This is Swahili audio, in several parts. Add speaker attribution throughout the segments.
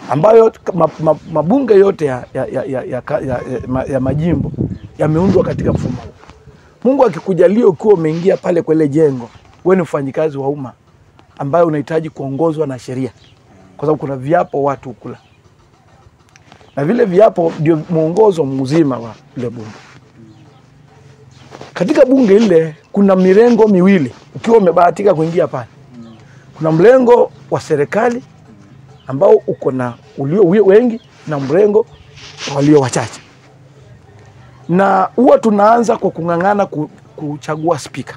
Speaker 1: ambayo mabunge yote ya majimbo yameundwa katika mfumo huu. Mungu akikujalia ukiwa umeingia pale kwa ile jengo, wewe ni mfanyikazi wa umma ambaye unahitaji kuongozwa na sheria, kwa sababu kuna viapo watu kula, na vile viapo ndio muongozo mzima wa ile bunge. Katika bunge ile kuna mirengo miwili ukiwa umebahatika kuingia pale. Kuna mlengo wa serikali ambao uko na ulio wengi na mrengo walio wachache. Na huwa tunaanza kwa kungangana kuchagua speaker.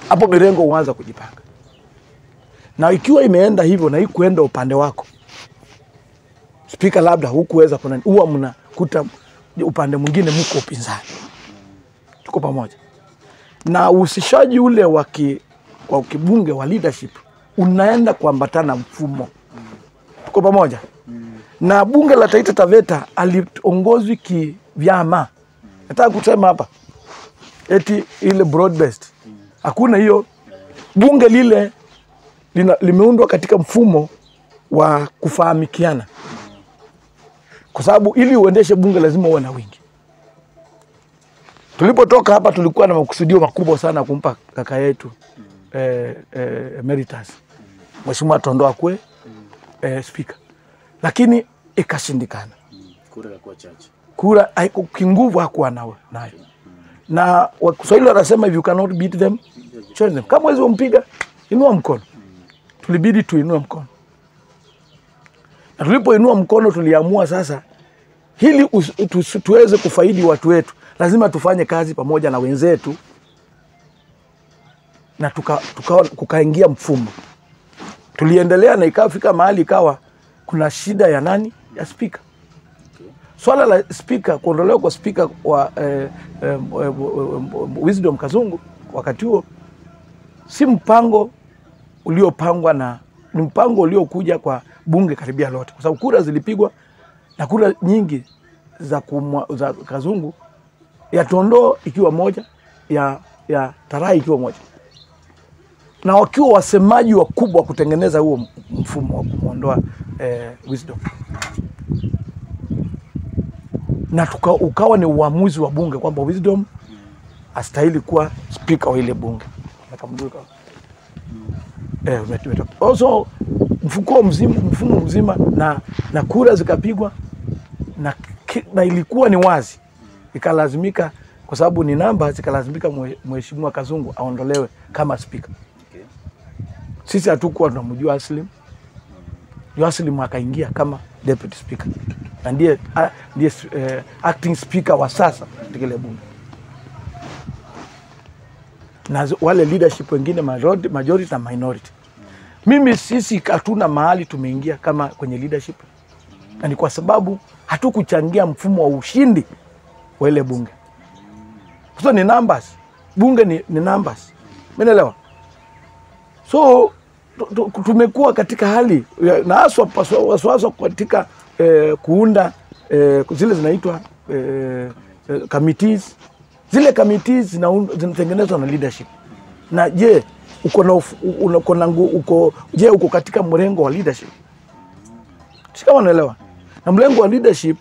Speaker 1: Hapo mirengo huanza kujipanga. Na ikiwa imeenda hivyo na hii kuenda upande wako, speaker labda hukuweza kuna huwa mnakuta upande mwingine mko upinzani. Tuko pamoja. Na uhusishaji ule wa kibunge wa leadership unaenda kuambatana mfumo. Tuko pamoja. Na bunge la Taita Taveta aliongozwi kivyama. Nataka kusema hapa eti ile broad based. Hakuna hiyo. Bunge lile limeundwa katika mfumo wa kufahamikiana. Kwa sababu ili uendeshe bunge lazima uwe na wingi. Tulipotoka hapa tulikuwa na makusudio makubwa sana kumpa kaka yetu emeritus Mheshimiwa Tondo Akwe speaker, lakini ikashindikana.
Speaker 2: Kura kwa chache.
Speaker 1: Kura kinguvu hakuwa nayo. Na Waswahili wanasema if you cannot beat them, join them. Kama wewe umpiga, inua mkono. Tulibidi tuinue mkono. Na tulipoinua mkono tuliamua sasa hili tuweze kufaidi watu wetu, lazima tufanye kazi pamoja na wenzetu, na kukaingia mfumo. Tuliendelea na ikafika mahali ikawa kuna shida ya nani? Ya speaker. Swala la speaker, kuondolewa kwa speaker wa Wisdom Kazungu wakati huo si mpango uliopangwa, na ni mpango uliokuja kwa bunge karibia lote, kwa sababu kura zilipigwa na kura nyingi za Kazungu, ya Tondo ikiwa moja, ya Tarai ikiwa moja, na wakiwa wasemaji wakubwa kutengeneza huo mfumo wa kumuondoa Wisdom. Na ukawa ni uamuzi wa bunge kwamba Wisdom astahili kuwa speaker wa ile bunge. Also mfumo mzima na kura zikapigwa na ilikuwa ni wazi, ikalazimika kwa sababu ni namba, zikalazimika Mheshimiwa Kazungu aondolewe kama speaker. Sisi hatukuwa tunamjua Aslim. Aslim akaingia kama deputy speaker. Na ndiye acting speaker wa sasa katika ile bunge. Na wale leadership wengine majority na minority. Sisi hatuna mahali tumeingia kama kwenye leadership. Na ni kwa sababu hatukuchangia mfumo wa ushindi wa ile bunge. So ni numbers. Bunge ni numbers. Umeelewa? So tumekuwa katika hali na haswa katika kuunda zile zinaitwa committees. Zile committees zinatengenezwa na leadership. Na je, uko katika mrengo wa leadership? Kama unaelewa. Na mrengo wa leadership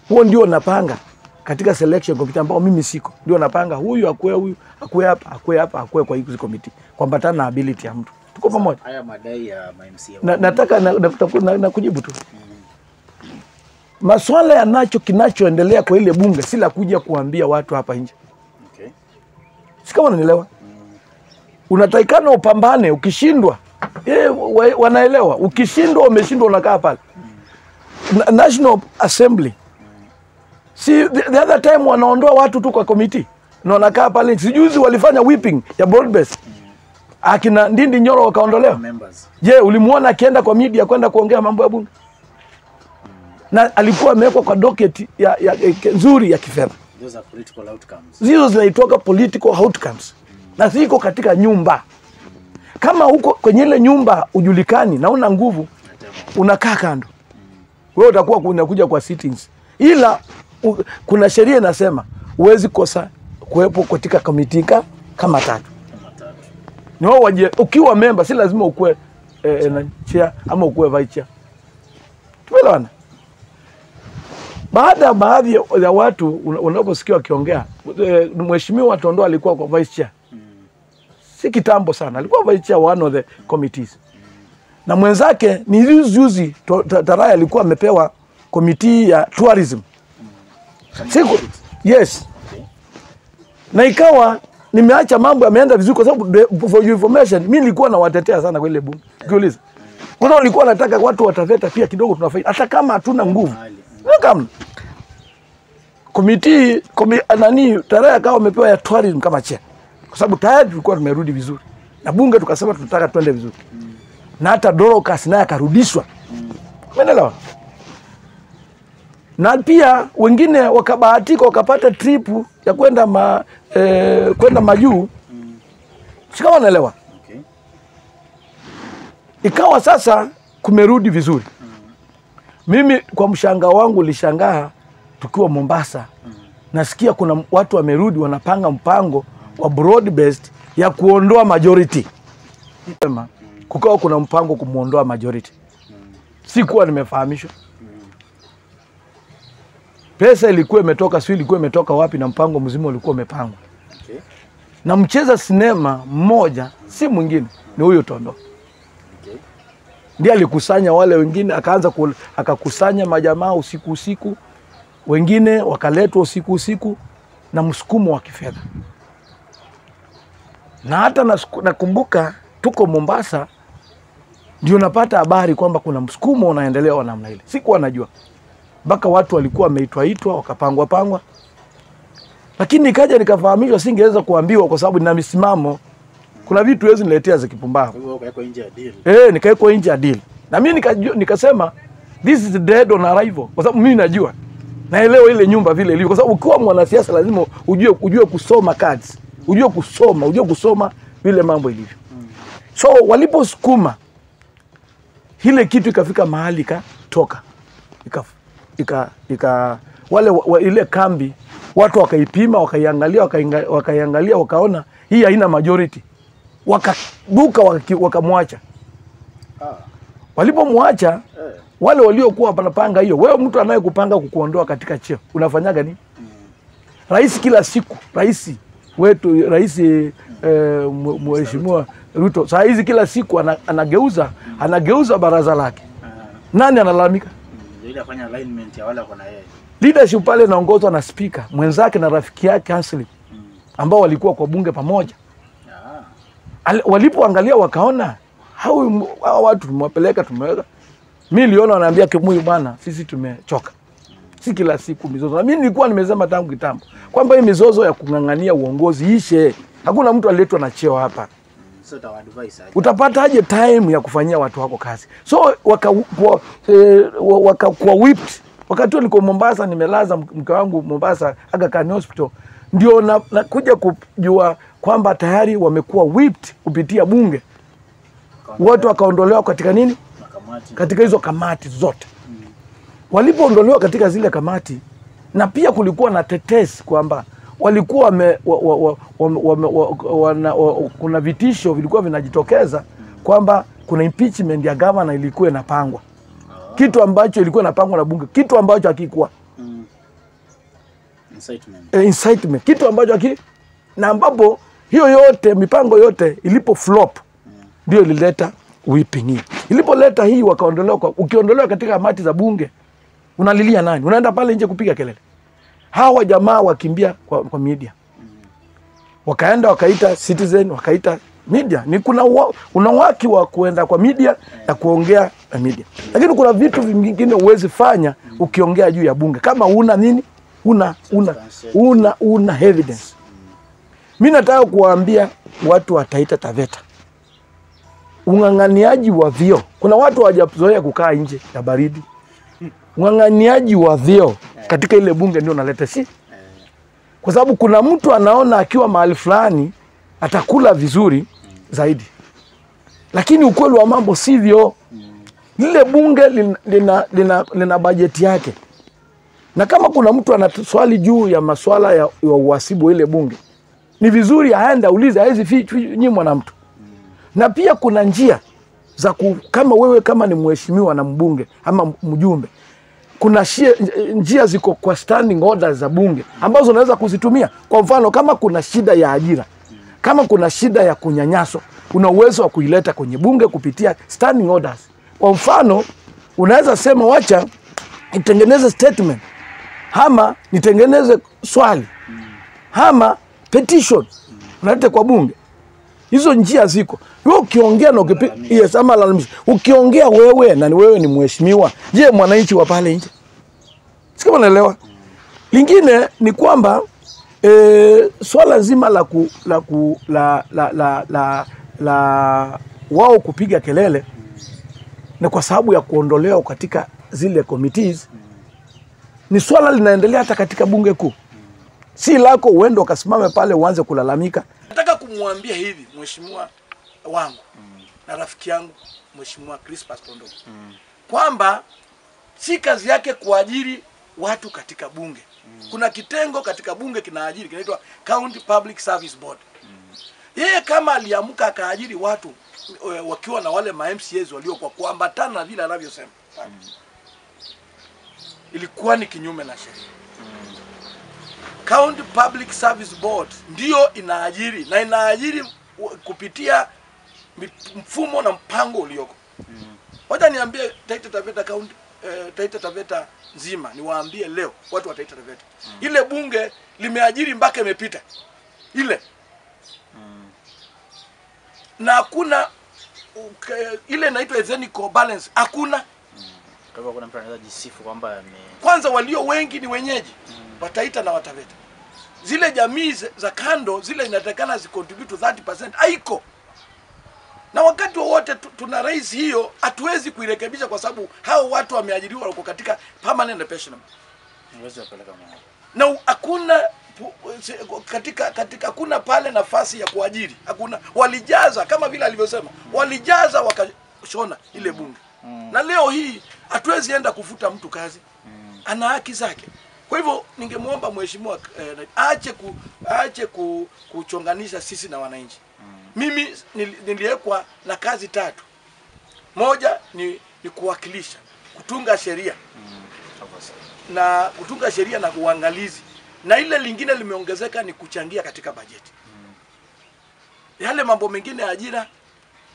Speaker 1: huo ndio napanga katika selection committee ambao mimi siko. Ndio napanga huyu akue hapa kwa hizo committee, kuambatana na ability ya mtu. Tuko pamoja.
Speaker 2: Haya madai ya MMC.
Speaker 1: Nataka na kujibu tu. Maswala kinachoendelea kwa ile bunge si la kuja kuambia watu hapa nje.
Speaker 2: Okay.
Speaker 1: Si kama unanielewa? Unatakikana upambane, ukishindwa wanaelewa. Ukishindwa umeshindwa, unakaa pale. National Assembly. Si the other time wanaondoa watu tu kwa committee na wanakaa pale. Sijuzi walifanya whipping ya broad base. Akina Ndindi Nyoro wakaondolewa. Je, ulimuona akienda kwa media kwenda kuongea mambo ya bunge? Na alikuwa amewekwa kwa docket nzuri ya kifedha.
Speaker 2: Those are political outcomes.
Speaker 1: Hizo zinaitwa political outcomes. Na ziko katika nyumba. Kama huko kwenye ile nyumba ujulikani na una nguvu, unakaa kando. Wewe utakuwa unakuja kwa sittings. Ila kuna sheria inasema huwezi kosa kuwepo katika committee kama tatu. Ni wao ukiwa member si lazima ukue chair ama ukue vice chair. Tumeelewana? Baadhi ya watu unaposikia wakiongea, mheshimiwa Tondo alikuwa kwa vice chair. Si kitambo sana, alikuwa vice chair one of the committees. Na mwenzake ni juzi Taraya alikuwa amepewa committee ya tourism. Siku, yes. Na ikawa nimeacha mambo yameenda vizuri kwa sababu for your information mimi nilikuwa nawatetea sana kwa ile bunge. Ukiuliza. Kwa sababu nilikuwa nataka watu wataveta pia kidogo tunafanya hata kama hatuna nguvu. Kama committee Taraya akawa amepewa ya tourism kama chair. Kwa sababu tayari tulikuwa tumerudi vizuri. Na bunge tukasema tunataka twende vizuri. Na hata Dorcas naye akarudishwa. Umeelewa? Na pia wengine wakabahatika wakapata trip ya kwenda majuu. Sikawa naelewa.
Speaker 2: Okay.
Speaker 1: Ikawa sasa kumerudi vizuri. Mimi kwa mshangao wangu nilishangaa tukiwa Mombasa. Nasikia kuna watu wamerudi wanapanga mpango wa broad based ya kuondoa majority. Kukawa kuna mpango kumuondoa majority. Sikuwa nimefahamishwa. Pesa ilikuwa imetoka wapi na mpango mzima ulikuwa umepangwa.
Speaker 2: Okay.
Speaker 1: Na mcheza sinema mmoja si mwingine ni huyo Tondo.
Speaker 2: Okay.
Speaker 1: Ndiye alikusanya wale wengine akakusanya majamaa usiku. Wengine wakaletwa usiku na msukumo wa kifedha. Na hata nakumbuka tuko Mombasa ndio napata habari kwamba kuna msukumo unaendelea wa namna ile. Sikuwa najua. Mpaka watu walikuwa wameitwa wakapangwa. Lakini nikaja nikafahamishwa singeweza kuambiwa kwa sababu nina misimamo. Kuna vitu hizo niletea za kipumbavu.
Speaker 2: Kwa hiyo ukaekwa nje ya deal.
Speaker 1: Nikaekwa nje ya deal. Na mimi nikasema this is dead on arrival kwa sababu mimi najua. Naelewa ile nyumba vile ilivyo kwa sababu ukiwa mwanasiasa lazima ujue kusoma cards. Ujue kusoma vile mambo ilivyo. So waliposukuma ile kitu ikafika mahali ikatoka. Ile kambi watu wakaipima wakaiangalia wakaona hii haina majority. Wakaduka wakamwacha. Walipomwacha wale waliokuwa wanapanga hiyo, wewe mtu anayekupanga kukuondoa katika cheo unafanyaga nini? Rais kila siku, rais mheshimiwa Ruto saa hizi kila siku anageuza baraza lake. Nani analalamika?
Speaker 2: Ile afanya alignment ya wale wako na yeye.
Speaker 1: Leadership pale inaongozwa na speaker mwenzake na rafiki yake Hansel ambao walikuwa kwa bunge pamoja. Walipoangalia wakaona hao watu tumewapeleka tumeweka. Mimi niliona wanaambia Kimuyu bwana sisi tumechoka. Si kila siku mizozo. Na mimi nilikuwa nimesema tangu kitambo kwamba hii mizozo ya kungangania uongozi ishe. Hakuna mtu aliletwa na cheo hapa.
Speaker 2: So advice aje.
Speaker 1: Utapata aje time ya kufanyia watu wako kazi. So wakakuwa whipped. Wakati niko Mombasa nimelaza mke wangu Mombasa Aga Khan Hospital ndio nakuja kujua kwamba tayari wamekuwa whipped kupitia bunge. Watu wakaondolewa katika nini?
Speaker 2: Makamati.
Speaker 1: Katika hizo kamati zote. Walipoondolewa katika zile kamati na pia kulikuwa na tetesi kwamba walikuwa kuna vitisho vilikuwa vinajitokeza kwamba kuna impeachment ya governor ilikuwa inapangwa. Kitu ambacho ilikuwa inapangwa na bunge, kitu ambacho hakikuwa. Incitement. Kitu ambacho na ambapo hiyo yote mipango yote ilipo flop ndio ilileta whipping hii. Ilipoleta hii wakaondolewa ukiondolewa katika kamati za bunge unalilia nani? Unaenda pale nje kupiga kelele. Hawa jamaa wakimbia kwa media. Wakaenda wakaita Citizen, wakaita media. Ni kuna waki wa kuenda kwa media na kuongea na media. Lakini kuna vitu vingine uwezi fanya ukiongea juu ya bunge. Kama una nini? Una evidence. Mimi nataka kuwaambia watu wa Taita Taveta. Unganganiaji wa vyoo. Kuna watu hawajazoea kukaa nje ya baridi. Unganganiaji wa vyoo katika ile bunge ndio unaleta kwa sababu kuna mtu anaona akiwa mahali fulani atakula vizuri zaidi. Lakini ukweli wa mambo sivyo. Lile bunge lina bajeti yake. Na kama kuna mtu ana swali juu ya masuala ya uhasibu ile bunge, ni vizuri aende aulize, haizi nyimwa na mtu. Na pia kuna njia kama wewe kama ni mheshimiwa na mbunge ama mjumbe, kuna njia ziko kwa standing orders za bunge ambazo unaweza kuzitumia. Kwa mfano, kama kuna shida ya ajira, kama kuna shida ya kunyanyaso, una uwezo wa kuileta kwenye bunge kupitia standing orders. Kwa mfano, unaweza sema wacha nitengeneze statement, ama nitengeneze swali, ama petition, unaleta kwa bunge. Hizo njia ziko. Wewe ukiongea na yes, ama lalamisho. Ukiongea wewe na wewe ni mheshimiwa, je, mwananchi wa pale nje? Sika unaelewa? Lingine ni kwamba swala zima la wao kupiga kelele na kwa sababu ya kuondolewa katika zile committees, ni swala linaendelea hata katika bunge kuu. Si lako uende ukasimame pale uanze kulalamika. Nataka kumwambia hivi mheshimiwa wangu na rafiki yangu mheshimiwa Crispas Pondogo kwamba si kazi yake kuajiri watu katika bunge. Kuna kitengo katika bunge kinaajiri, kinaitwa County Public Service Board. Yeye kama aliamka akaajiri watu wakiwa na wale ma-MCAs waliokuwa kuambatana na vile anavyosema, ilikuwa ni kinyume na sheria. County Public Service Board ndio inaajiri, na inaajiri kupitia mfumo na mpango ulioko. Wacha niambie Taita Taveta County, Taita Taveta nzima, niwaambie leo watu wa Taita Taveta. Ile bunge limeajiri mpaka imepita. Ile. Na hakuna ile inaitwa ethnic balance, hakuna.
Speaker 2: Kwa hivyo kuna mtu anaweza jisifu kwamba
Speaker 1: kwanza walio wengi ni wenyeji wa Taita na Wataveta. Zile jamii za kando zile inatakana zicontribute to 30%, haiko. Na wakati wote tuna raise hiyo, hatuwezi kuirekebisha kwa sababu hao watu wameajiriwa wako katika permanent and pensionable.
Speaker 2: Unaweza kupeleka mahali.
Speaker 1: Na hakuna katika hakuna pale nafasi ya kuajiri. Hakuna, walijaza kama vile alivyosema. Walijaza wakashona ile bunge. Na leo hii hatuwezi enda kufuta mtu kazi. Ana haki zake. Kwa hivyo ningemuomba mheshimiwa aache kuchonganisha sisi na wananchi. Mimi niliwekwa na kazi 3. Moja ni kuwakilisha, kutunga sheria. Na kutunga sheria na uangalizi. Na ile lingine limeongezeka ni kuchangia katika bajeti. Yale mambo mengine ya ajira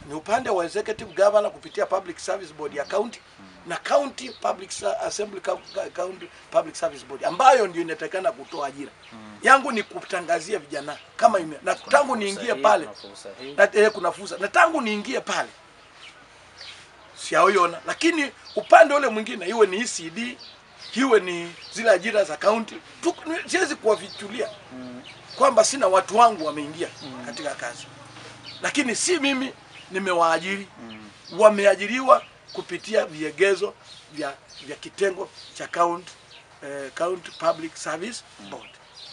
Speaker 1: ni upande wa executive governor kupitia Public Service Board ya county na County Public Assembly County Public Service Board ambayo ndio inatakana kutoa ajira. Yangu ni kutangazia vijana kama na tangu niingie pale na kuna fursa. Na tangu niingie pale siaoiona, lakini upande ule mwingine iwe ni ECD, iwe ni zile ajira za county, siwezi kuwafichulia kwamba sina watu wangu wameingia katika kazi. Lakini si mimi nimewaajiri, wameajiriwa kupitia viegezo vya kitengo cha County Public Service Board.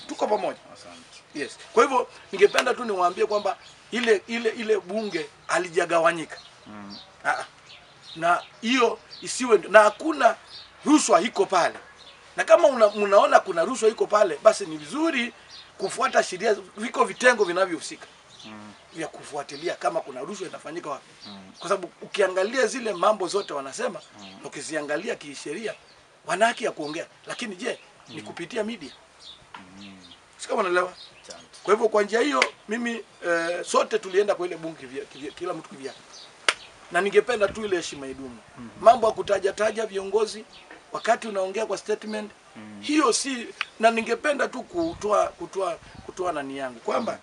Speaker 1: Tuko pamoja. Yes. Kwa hivyo ningependa tu niwaambie kwamba ile bunge alijagawanyika. Na hiyo isiwe, na hakuna rushwa iko pale. Na kama unaona kuna rushwa iko pale, basi ni vizuri kufuata sheria, viko vitengo vinavyohusika vya kufuatilia kama kuna rushwa inafanyika wapi. Kwa sababu ukiangalia zile mambo zote wanasema, ukiziangalia kisheria wana haki ya kuongea, lakini je, ni kupitia media? Sika wanaelewa. Kwa hivyo kwa njia hiyo mimi sote tulienda kwa ile bunge kila mtu kivyake. Na ningependa tu ile heshima idumu. Mambo ya kutaja viongozi wakati unaongea kwa statement, hiyo si, na ningependa tu kutoa nani yangu kwamba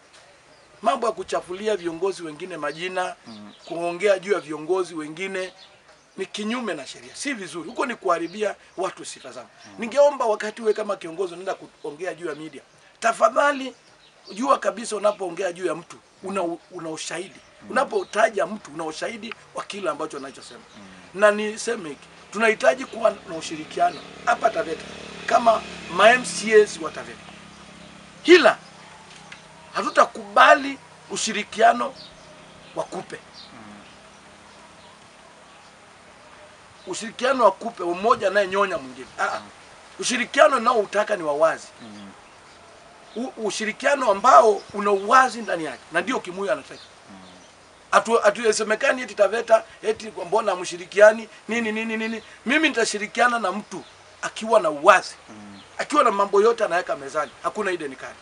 Speaker 1: mambo ya kuchafulia viongozi wengine majina, kuongea juu ya viongozi wengine ni kinyume na sheria. Si vizuri. Huko ni kuharibia watu sifa zao. Ningeomba wakati wewe kama kiongozi unaenda kuongea juu ya media, tafadhali jua kabisa unapoongea juu ya mtu una ushahidi. Unapotaja mtu una ushahidi wa kile ambacho anachosema. Na niseme hiki, tunahitaji kuwa na ushirikiano hapa Taveta kama ma-MCAs wa Taveta. Hila hatutakubali ushirikiano wa kupe. Ushirikiano wa kupe, mmoja naye nyonya mwingine. Ushirikiano nao utaka ni wawazi. Ushirikiano ambao una uwazi ndani yake, na ndio Kimuyu anataka. Atusemekani eti TAVETA eti mbona mshirikiani nini. Mimi nitashirikiana na mtu akiwa na uwazi, akiwa na mambo yote anaweka mezani. Hakuna hidden card.